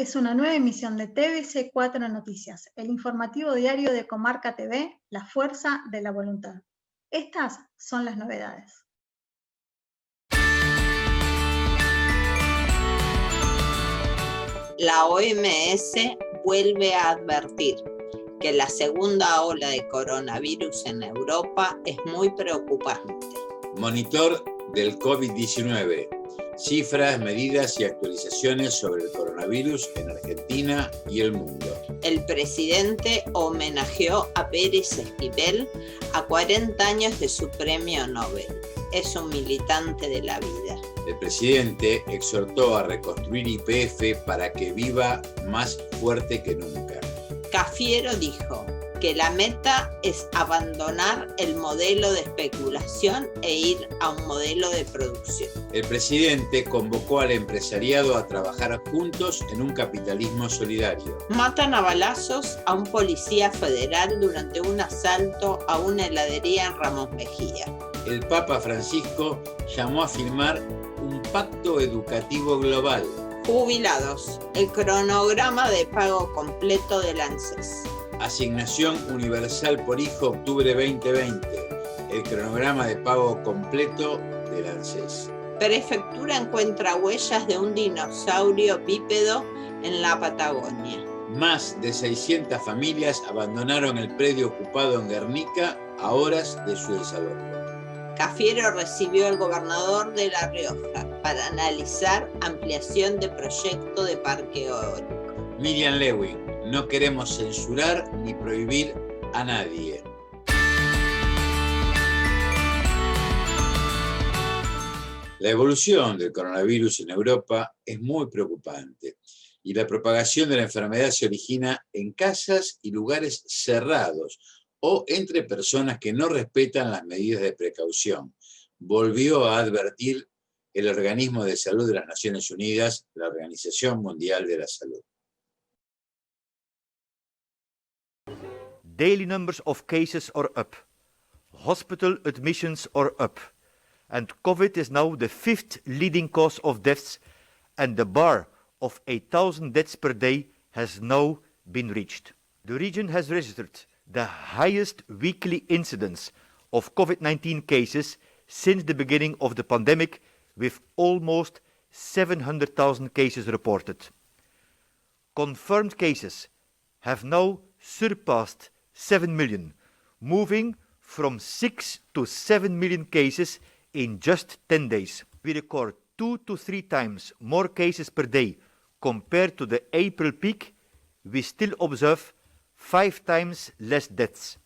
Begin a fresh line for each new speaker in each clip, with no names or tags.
es una nueva emisión de TVC 4 Noticias, el informativo diario de Comarca TV, la fuerza de la voluntad. Estas son las novedades.
La OMS vuelve a advertir que la segunda ola de coronavirus en Europa es muy preocupante.
Monitor del COVID-19. Cifras, medidas y actualizaciones sobre el coronavirus en Argentina y el mundo.
El presidente homenajeó a Pérez Esquivel a 40 años de su premio Nobel. Es un militante de la vida.
El presidente exhortó a reconstruir YPF para que viva más fuerte que nunca.
Cafiero dijo que la meta es abandonar el modelo de especulación e ir a un modelo de producción.
El presidente convocó al empresariado a trabajar juntos en un capitalismo solidario.
Matan a balazos a un policía federal durante un asalto a una heladería en Ramos Mejía.
El Papa Francisco llamó a firmar un pacto educativo global.
Jubilados, el cronograma de pago completo del ANSES.
Asignación universal por hijo octubre 2020. El cronograma de pago completo del ANSES.
Prefectura encuentra huellas de un dinosaurio bípedo en la Patagonia.
Más de 600 familias abandonaron el predio ocupado en Guernica a horas de su desalojo.
Cafiero recibió al gobernador de La Rioja para analizar ampliación de proyecto de parque eólico.
Miriam Lewin, no queremos censurar ni prohibir a nadie. La evolución del coronavirus en Europa es muy preocupante y la propagación de la enfermedad se origina en casas y lugares cerrados o entre personas que no respetan las medidas de precaución, volvió a advertir el Organismo de Salud de las Naciones Unidas, la Organización Mundial de la Salud.
Daily numbers of cases are up. Hospital admissions are up. And COVID is now the 5th leading cause of deaths, and the bar of 8,000 deaths per day has now been reached. The region has registered the highest weekly incidence of COVID-19 cases since the beginning of the pandemic, with almost 700,000 cases reported. Confirmed cases have now surpassed 7 million, moving from 6 to 7 million cases in just 10 days. We record 2 to 3 times more cases per day compared to the April peak. We still observe 5 times less deaths,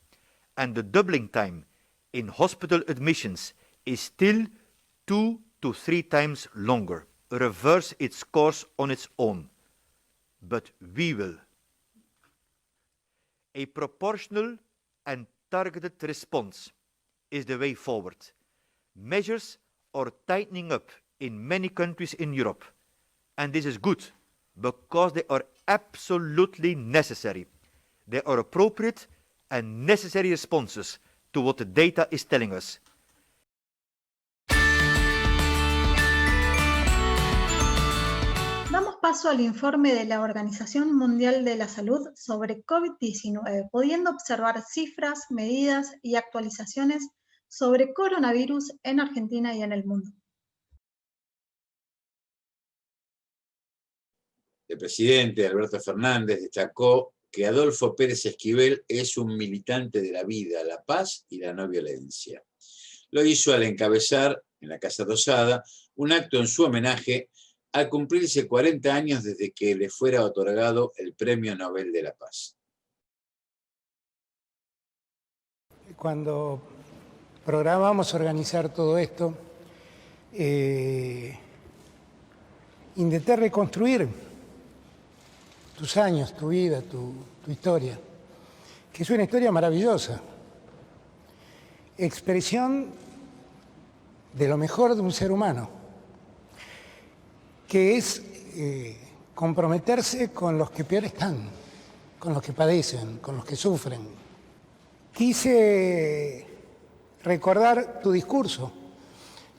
and the doubling time in hospital admissions is still 2 to 3 times longer. Reverse its course on its own, but we will. A proportional and targeted response is the way forward. Measures are tightening up in many countries in Europe, and this is good because they are absolutely necessary. They are appropriate and necessary responses to what the data is telling us.
Damos paso al informe de la Organización Mundial de la Salud sobre COVID-19, pudiendo observar cifras, medidas y actualizaciones sobre coronavirus en Argentina y en el mundo.
El presidente Alberto Fernández destacó que Adolfo Pérez Esquivel es un militante de la vida, la paz y la no violencia. Lo hizo al encabezar en la Casa Rosada un acto en su homenaje al cumplirse 40 años desde que le fuera otorgado el Premio Nobel de la Paz.
Cuando programamos organizar todo esto, intenté reconstruir tus años, tu vida, tu historia, que es una historia maravillosa, expresión de lo mejor de un ser humano, que es comprometerse con los que peor están, con los que padecen, con los que sufren. Quise recordar tu discurso,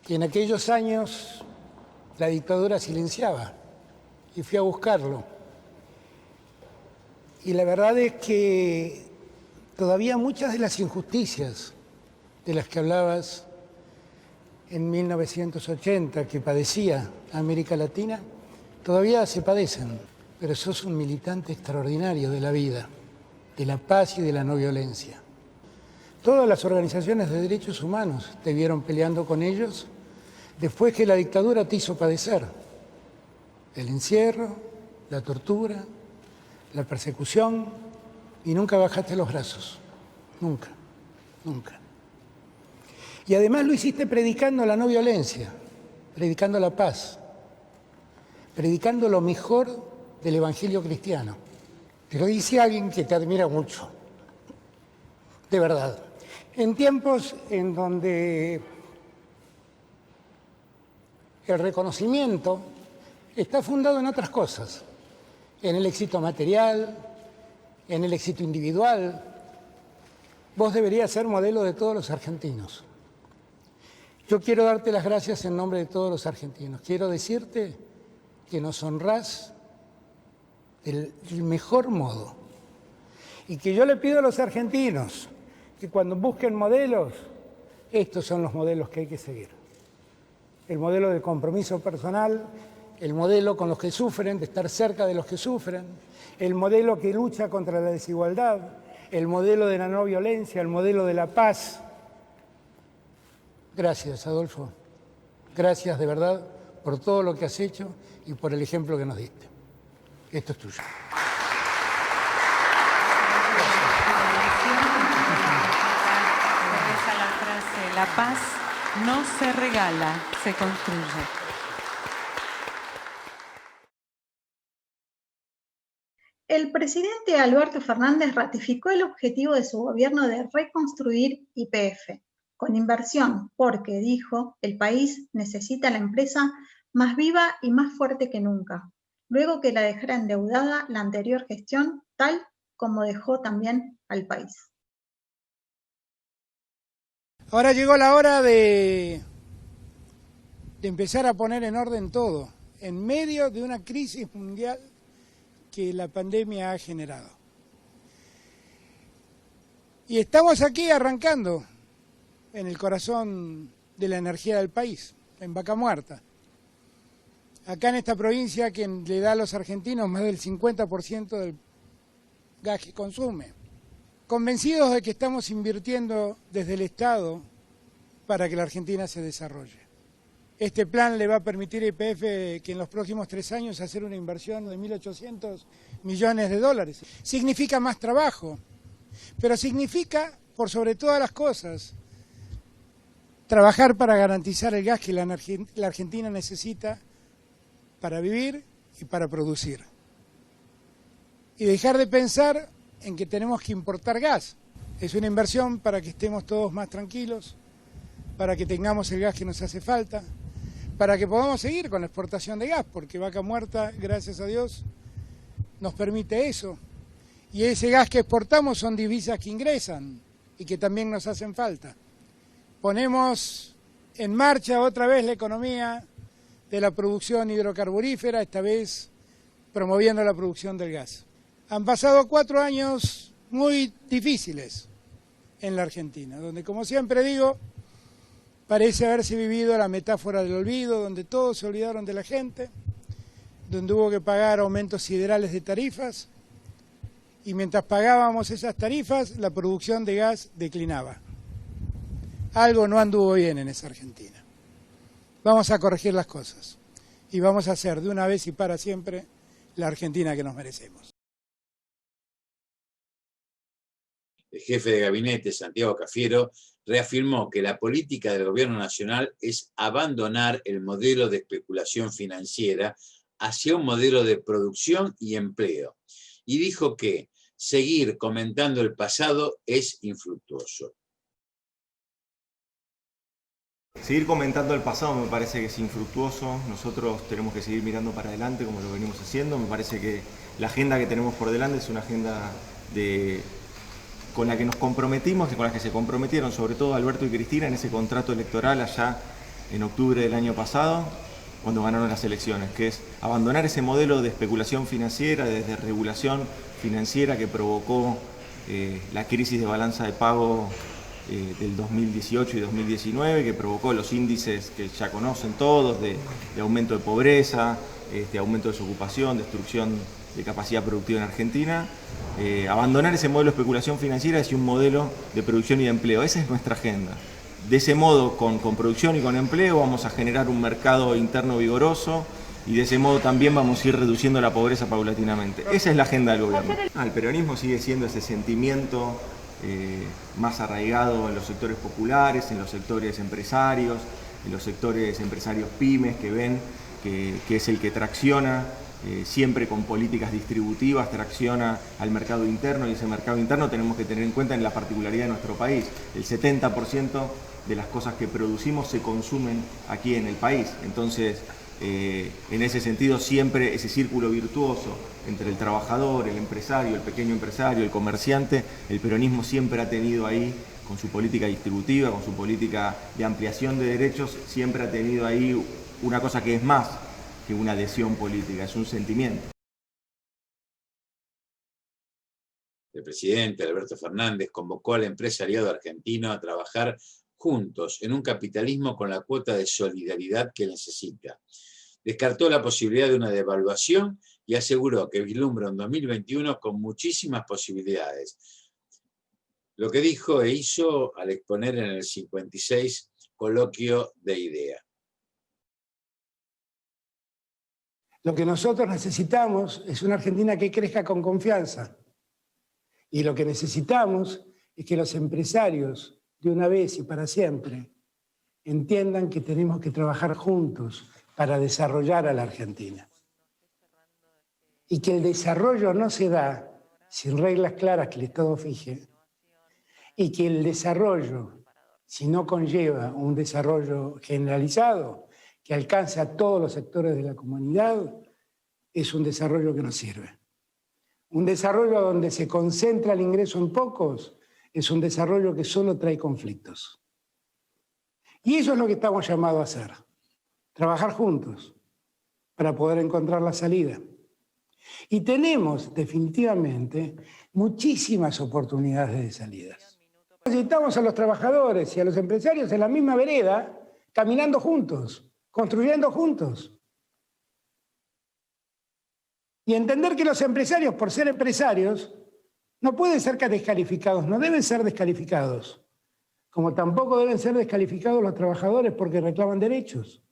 que en aquellos años la dictadura silenciaba, y fui a buscarlo Y la verdad es que todavía muchas de las injusticias de las que hablabas en 1980, que padecía América Latina, todavía se padecen. Pero sos un militante extraordinario de la vida, de la paz y de la no violencia. Todas las organizaciones de derechos humanos te vieron peleando con ellos después que la dictadura te hizo padecer. El encierro, la tortura, la persecución, y nunca bajaste los brazos. Nunca, nunca. Y además lo hiciste predicando la no violencia, predicando la paz, predicando lo mejor del Evangelio cristiano. Te lo dice alguien que te admira mucho, de verdad. En tiempos en donde el reconocimiento está fundado en otras cosas, en el éxito material, en el éxito individual, vos deberías ser modelo de todos los argentinos. Yo quiero darte las gracias en nombre de todos los argentinos. Quiero decirte que nos honrás del mejor modo y que yo le pido a los argentinos que cuando busquen modelos, estos son los modelos que hay que seguir. El modelo del compromiso personal, el modelo con los que sufren, de estar cerca de los que sufren, el modelo que lucha contra la desigualdad, el modelo de la no violencia, el modelo de la paz. Gracias, Adolfo. Gracias de verdad por todo lo que has hecho y por el ejemplo que nos diste. Esto es tuyo.
La frase, la paz no se regala, se construye.
El presidente Alberto Fernández ratificó el objetivo de su gobierno de reconstruir YPF con inversión, porque, dijo, el país necesita la empresa más viva y más fuerte que nunca, luego que la dejara endeudada la anterior gestión, tal como dejó también al país.
Ahora llegó la hora de empezar a poner en orden todo, en medio de una crisis mundial que la pandemia ha generado. Y estamos aquí arrancando en el corazón de la energía del país, en Vaca Muerta. Acá en esta provincia que le da a los argentinos más del 50% del gas que consume. Convencidos de que estamos invirtiendo desde el Estado para que la Argentina se desarrolle. Este plan le va a permitir a YPF que en los próximos 3 años hacer una inversión de 1.800 millones de dólares. Significa más trabajo, pero significa, por sobre todas las cosas, trabajar para garantizar el gas que la Argentina necesita para vivir y para producir. Y dejar de pensar en que tenemos que importar gas. Es una inversión para que estemos todos más tranquilos, para que tengamos el gas que nos hace falta, para que podamos seguir con la exportación de gas, porque Vaca Muerta, gracias a Dios, nos permite eso. Y ese gas que exportamos son divisas que ingresan y que también nos hacen falta. Ponemos en marcha otra vez la economía de la producción hidrocarburífera, esta vez promoviendo la producción del gas. Han pasado 4 años muy difíciles en la Argentina, donde, como siempre digo, parece haberse vivido la metáfora del olvido, donde todos se olvidaron de la gente, donde hubo que pagar aumentos siderales de tarifas, y mientras pagábamos esas tarifas, la producción de gas declinaba. Algo no anduvo bien en esa Argentina. Vamos a corregir las cosas y vamos a hacer de una vez y para siempre la Argentina que nos merecemos.
El jefe de gabinete, Santiago Cafiero, reafirmó que la política del gobierno nacional es abandonar el modelo de especulación financiera hacia un modelo de producción y empleo. Y dijo que seguir comentando el pasado es infructuoso.
Seguir comentando el pasado me parece que es infructuoso. Nosotros tenemos que seguir mirando para adelante como lo venimos haciendo. Me parece que la agenda que tenemos por delante es una agenda con la que nos comprometimos y con la que se comprometieron sobre todo Alberto y Cristina en ese contrato electoral allá en octubre del año pasado. cuando ganaron las elecciones, que es abandonar ese modelo de especulación financiera, de desregulación financiera que provocó la crisis de balanza de pago del 2018 y 2019, que provocó los índices que ya conocen todos de aumento de pobreza, aumento de desocupación, destrucción de capacidad productiva en Argentina. Abandonar ese modelo de especulación financiera hacia un modelo de producción y de empleo. Esa es nuestra agenda. De ese modo, con producción y con empleo, vamos a generar un mercado interno vigoroso y de ese modo también vamos a ir reduciendo la pobreza paulatinamente. Esa es la agenda del gobierno. El peronismo sigue siendo ese sentimiento más arraigado en los sectores populares, en los sectores empresarios, en los sectores empresarios pymes que ven que es el que tracciona siempre con políticas distributivas, tracciona al mercado interno, y ese mercado interno tenemos que tener en cuenta en la particularidad de nuestro país. El 70% de las cosas que producimos se consumen aquí en el país. Entonces, en ese sentido, siempre ese círculo virtuoso entre el trabajador, el empresario, el pequeño empresario, el comerciante, el peronismo siempre ha tenido ahí, con su política distributiva, con su política de ampliación de derechos, siempre ha tenido ahí una cosa que es más que una adhesión política, es un sentimiento.
El presidente Alberto Fernández convocó al empresariado argentino a trabajar juntos en un capitalismo con la cuota de solidaridad que necesita. Descartó la posibilidad de una devaluación y aseguró que vislumbra un 2021 con muchísimas posibilidades. Lo que dijo e hizo al exponer en el 56 coloquio de IDEA.
Lo que nosotros necesitamos es una Argentina que crezca con confianza. Y lo que necesitamos es que los empresarios, de una vez y para siempre, entiendan que tenemos que trabajar juntos para desarrollar a la Argentina. Y que el desarrollo no se da sin reglas claras que el Estado fije. Y que el desarrollo, si no conlleva un desarrollo generalizado, que alcance a todos los sectores de la comunidad, es un desarrollo que no sirve. Un desarrollo donde se concentra el ingreso en pocos es un desarrollo que solo trae conflictos. Y eso es lo que estamos llamados a hacer. Trabajar juntos para poder encontrar la salida. Y tenemos definitivamente muchísimas oportunidades de salidas. Necesitamos a los trabajadores y a los empresarios en la misma vereda, caminando juntos, construyendo juntos. Y entender que los empresarios, por ser empresarios, no pueden ser descalificados, no deben ser descalificados. Como tampoco deben ser descalificados los trabajadores porque reclaman derechos.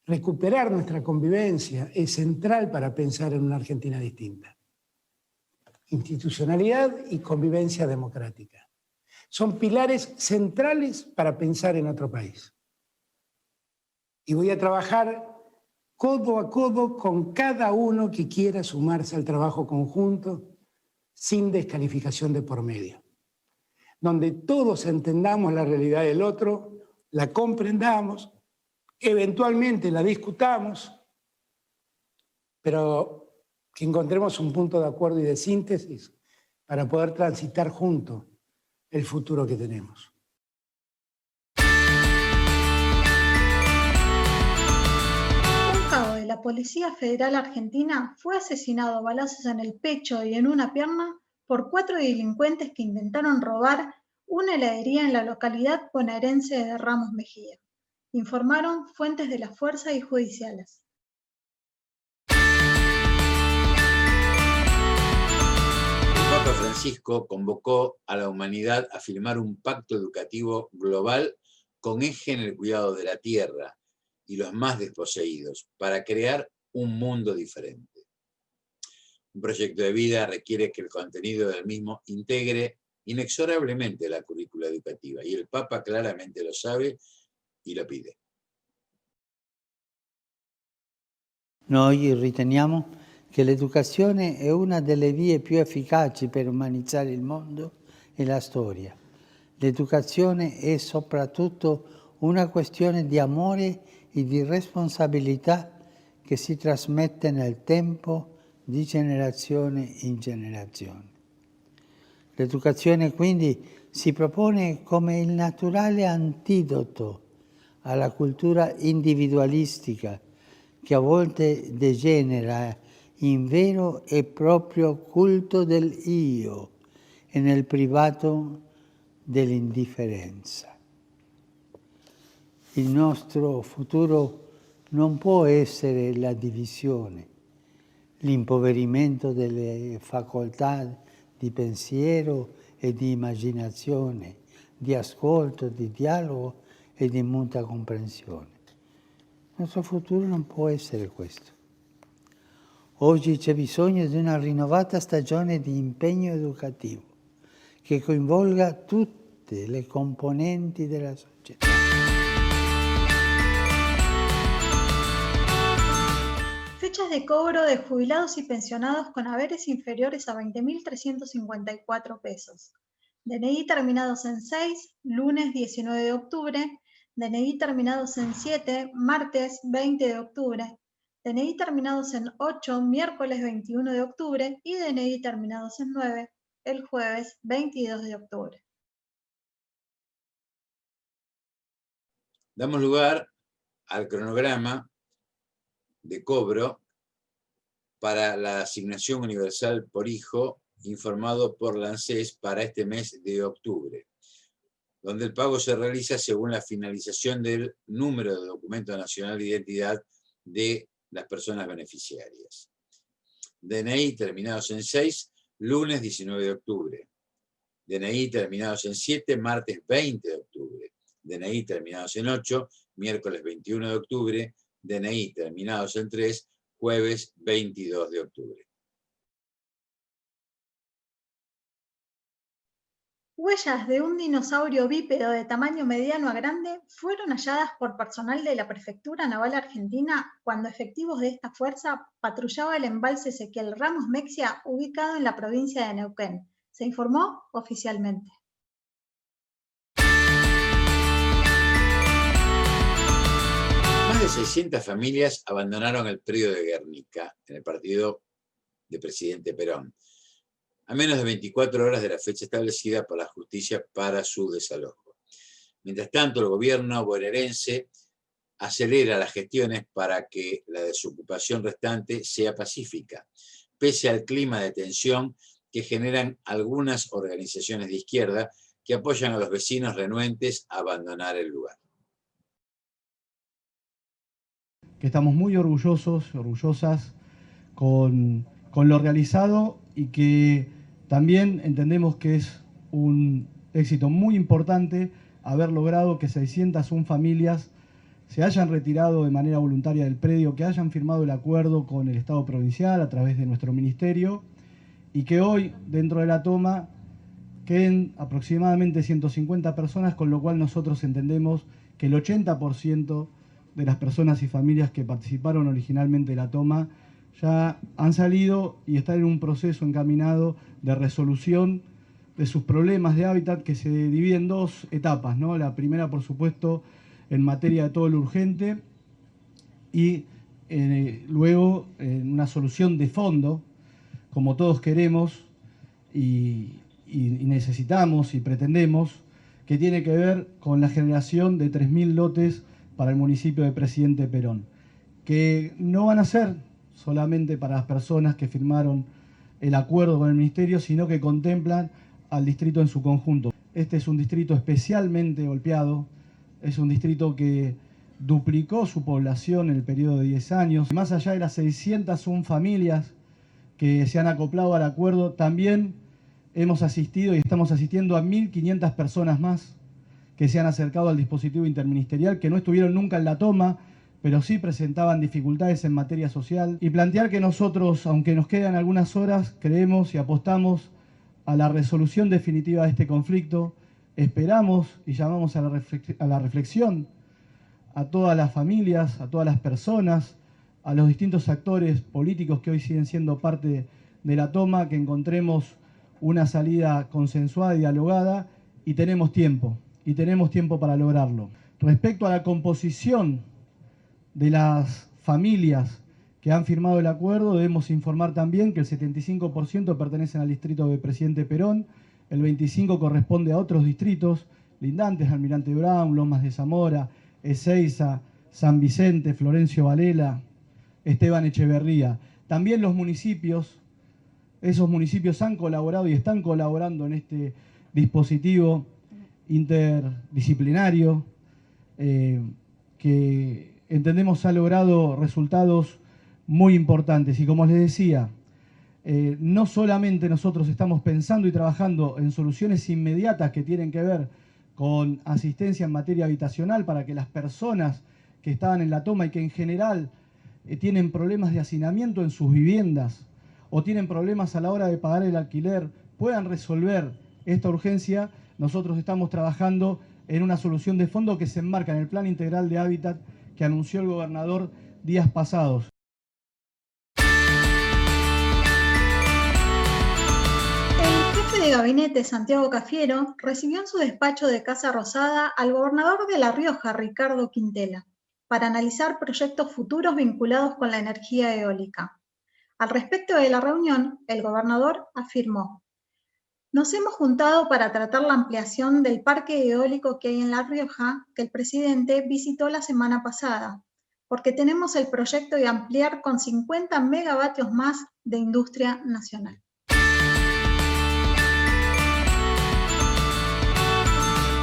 Recuperar nuestra convivencia es central para pensar en una Argentina distinta. Institucionalidad y convivencia democrática son pilares centrales para pensar en otro país. Y voy a trabajar codo a codo con cada uno que quiera sumarse al trabajo conjunto sin descalificación de por medio. Donde todos entendamos la realidad del otro, la comprendamos, eventualmente la discutamos, pero que encontremos un punto de acuerdo y de síntesis para poder transitar juntos el futuro que tenemos.
La Policía Federal Argentina fue asesinado a balazos en el pecho y en una pierna por 4 delincuentes que intentaron robar una heladería en la localidad bonaerense de Ramos Mejía, informaron fuentes de la fuerza y judiciales.
El Papa Francisco convocó a la humanidad a firmar un pacto educativo global con eje en el cuidado de la tierra y los más desposeídos, para crear un mundo diferente. Un proyecto de vida requiere que el contenido del mismo integre inexorablemente la currícula educativa, y el Papa claramente lo sabe y lo pide.
Noi riteniamo che l'educazione è una delle vie più efficaci per umanizzare il mondo e la storia. L'educazione è soprattutto una questione di amore e di responsabilità che si trasmette nel tempo di generazione in generazione. L'educazione quindi si propone come il naturale antidoto alla cultura individualistica che a volte degenera in vero e proprio culto del io e nel privato dell'indifferenza. Il nostro futuro non può essere la divisione, l'impoverimento delle facoltà di pensiero e di immaginazione, di ascolto, di dialogo e di mutua comprensione. Il nostro futuro non può essere questo. Oggi c'è bisogno di una rinnovata stagione di impegno educativo che coinvolga tutte le componenti della società.
Fechas de cobro de jubilados y pensionados con haberes inferiores a 20.354 pesos. DNI terminados en 6, lunes 19 de octubre. DNI terminados en 7, martes 20 de octubre. DNI terminados en 8, miércoles 21 de octubre. Y DNI terminados en 9, el jueves 22 de octubre.
Damos lugar al cronograma de cobro para la asignación universal por hijo informado por la ANSES para este mes de octubre, donde el pago se realiza según la finalización del número de documento nacional de identidad de las personas beneficiarias. DNI terminados en 6, lunes 19 de octubre. DNI terminados en 7, martes 20 de octubre. DNI terminados en 8, miércoles 21 de octubre. DNI terminados en 3, jueves 22 de octubre.
Huellas de un dinosaurio bípedo de tamaño mediano a grande fueron halladas por personal de la Prefectura Naval Argentina cuando efectivos de esta fuerza patrullaba el embalse Ezequiel Ramos Mexia ubicado en la provincia de Neuquén. Se informó oficialmente.
Más de 600 familias abandonaron el predio de Guernica, en el partido de presidente Perón, a menos de 24 horas de la fecha establecida por la justicia para su desalojo. Mientras tanto, el gobierno bonaerense acelera las gestiones para que la desocupación restante sea pacífica, pese al clima de tensión que generan algunas organizaciones de izquierda que apoyan a los vecinos renuentes a abandonar el lugar.
Que estamos muy orgullosos, orgullosas con lo realizado y que también entendemos que es un éxito muy importante haber logrado que 601 familias se hayan retirado de manera voluntaria del predio, que hayan firmado el acuerdo con el Estado provincial a través de nuestro ministerio y que hoy, dentro de la toma, queden aproximadamente 150 personas, con lo cual nosotros entendemos que el 80% de las personas y familias que participaron originalmente de la toma ya han salido y están en un proceso encaminado de resolución de sus problemas de hábitat que se dividen en dos etapas, ¿no? La primera, por supuesto, en materia de todo lo urgente y luego en una solución de fondo, como todos queremos y necesitamos y pretendemos, que tiene que ver con la generación de 3.000 lotes para el municipio de Presidente Perón, que no van a ser solamente para las personas que firmaron el acuerdo con el ministerio, sino que contemplan al distrito en su conjunto. Este es un distrito especialmente golpeado, es un distrito que duplicó su población en el periodo de 10 años. Más allá de las 601 familias que se han acoplado al acuerdo, también hemos asistido y estamos asistiendo a 1.500 personas más que se han acercado al dispositivo interministerial, que no estuvieron nunca en la toma, pero sí presentaban dificultades en materia social. Y plantear que nosotros, aunque nos quedan algunas horas, creemos y apostamos a la resolución definitiva de este conflicto. Esperamos y llamamos a la reflexión a todas las familias, a todas las personas, a los distintos actores políticos que hoy siguen siendo parte de la toma, que encontremos una salida consensuada y dialogada, y tenemos tiempo para lograrlo. Respecto a la composición de las familias que han firmado el acuerdo, debemos informar también que el 75% pertenecen al distrito de Presidente Perón, el 25% corresponde a otros distritos lindantes, Almirante Brown, Lomas de Zamora, Ezeiza, San Vicente, Florencio Varela, Esteban Echeverría. También los municipios, esos municipios han colaborado y están colaborando en este dispositivo interdisciplinario que entendemos ha logrado resultados muy importantes. Y como les decía, no solamente nosotros estamos pensando y trabajando en soluciones inmediatas que tienen que ver con asistencia en materia habitacional para que las personas que estaban en la toma y que en general tienen problemas de hacinamiento en sus viviendas o tienen problemas a la hora de pagar el alquiler puedan resolver esta urgencia. Nosotros estamos trabajando en una solución de fondo que se enmarca en el Plan Integral de Hábitat que anunció el gobernador días pasados.
El jefe de gabinete, Santiago Cafiero, recibió en su despacho de Casa Rosada al gobernador de La Rioja, Ricardo Quintela, para analizar proyectos futuros vinculados con la energía eólica. Al respecto de la reunión, el gobernador afirmó: "Nos hemos juntado para tratar la ampliación del parque eólico que hay en La Rioja, que el presidente visitó la semana pasada, porque tenemos el proyecto de ampliar con 50 megavatios más de industria nacional".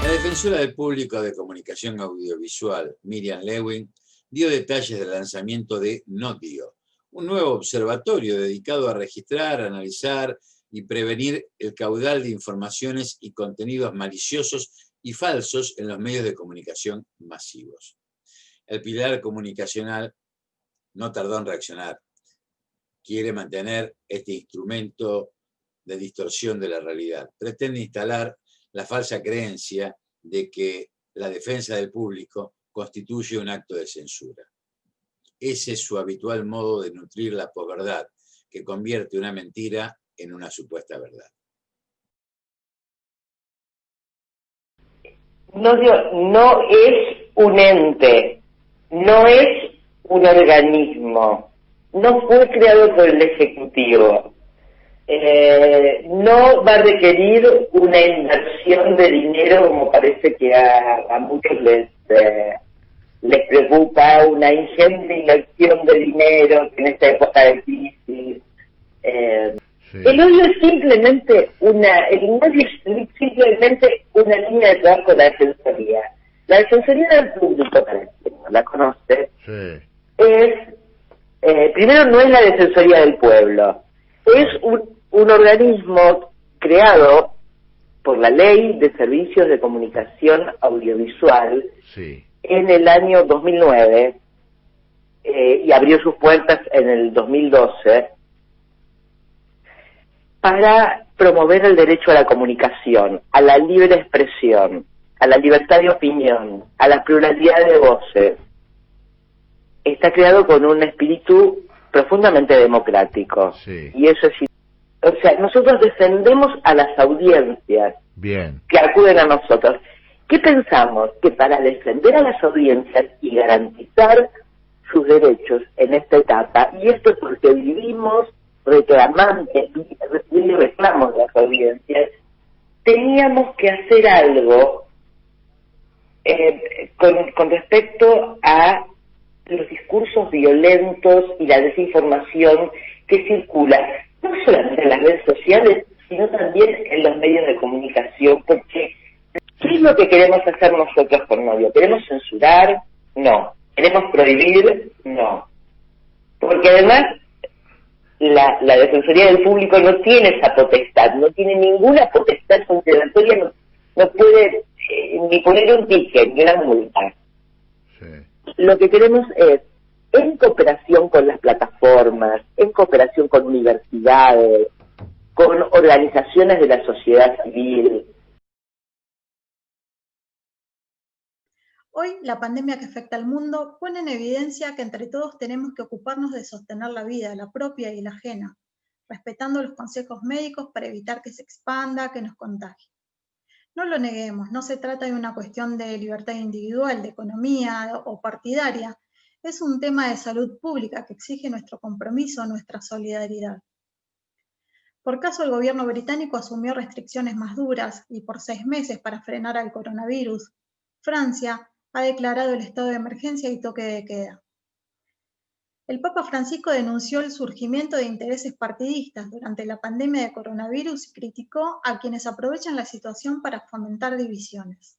La defensora del público de comunicación audiovisual, Miriam Lewin, dio detalles del lanzamiento de NODIO, un nuevo observatorio dedicado a registrar, analizar y prevenir el caudal de informaciones y contenidos maliciosos y falsos en los medios de comunicación masivos. El pilar comunicacional no tardó en reaccionar. Quiere mantener este instrumento de distorsión de la realidad. Pretende instalar la falsa creencia de que la defensa del público constituye un acto de censura. Ese es su habitual modo de nutrir la posverdad, que convierte una mentira en una supuesta verdad.
No es un ente, no es un organismo, no fue creado por el Ejecutivo. No va a requerir una inversión de dinero como parece que a muchos les preocupa, una ingente inversión de dinero en esta época de crisis. Sí. El odio es simplemente una línea de trabajo de la Defensoría. La Defensoría del Público, para quien no la conoce, sí, es, primero no es la Defensoría del Pueblo, es un organismo creado por la Ley de Servicios de Comunicación Audiovisual, sí, en el año 2009 y abrió sus puertas en el 2012 para promover el derecho a la comunicación, a la libre expresión, a la libertad de opinión, a la pluralidad de voces. Está creado con un espíritu profundamente democrático. Sí. Y eso es... O sea, nosotros defendemos a las audiencias. Bien. Que acuden a nosotros. ¿Qué pensamos? Que para defender a las audiencias y garantizar sus derechos en esta etapa, y esto es porque vivimos reclamando reclamos de las audiencias, teníamos que hacer algo con respecto a los discursos violentos y la desinformación que circula, no solamente en las redes sociales, sino también en los medios de comunicación, porque ¿qué es lo que queremos hacer nosotros con NODIO? ¿Queremos censurar? No. ¿Queremos prohibir? No. Porque además la Defensoría del Público no tiene esa potestad, no tiene ninguna potestad sancionatoria, no puede ni poner un ticket, ni una multa. Sí. Lo que queremos es, en cooperación con las plataformas, en cooperación con universidades, con organizaciones de la sociedad civil.
Hoy, la pandemia que afecta al mundo pone en evidencia que entre todos tenemos que ocuparnos de sostener la vida, la propia y la ajena, respetando los consejos médicos para evitar que se expanda, que nos contagie. No lo neguemos, no se trata de una cuestión de libertad individual, de economía o partidaria, es un tema de salud pública que exige nuestro compromiso, nuestra solidaridad. Por caso, el gobierno británico asumió restricciones más duras y por 6 meses para frenar al coronavirus. Francia ha declarado el estado de emergencia y toque de queda. El Papa Francisco denunció el surgimiento de intereses partidistas durante la pandemia de coronavirus y criticó a quienes aprovechan la situación para fomentar divisiones.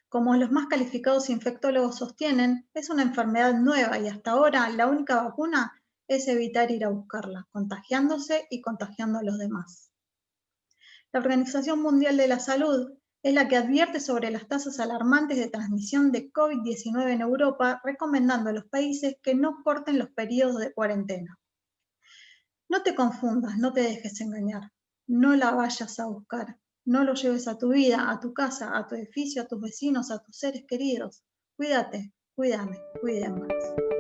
Como los más calificados infectólogos sostienen, es una enfermedad nueva y hasta ahora la única vacuna es evitar ir a buscarla, contagiándose y contagiando a los demás. La Organización Mundial de la Salud es la que advierte sobre las tasas alarmantes de transmisión de COVID-19 en Europa, recomendando a los países que no corten los periodos de cuarentena. No te confundas, no te dejes engañar, no la vayas a buscar, no lo lleves a tu vida, a tu casa, a tu edificio, a tus vecinos, a tus seres queridos. Cuídate, cuídame, cuidémonos.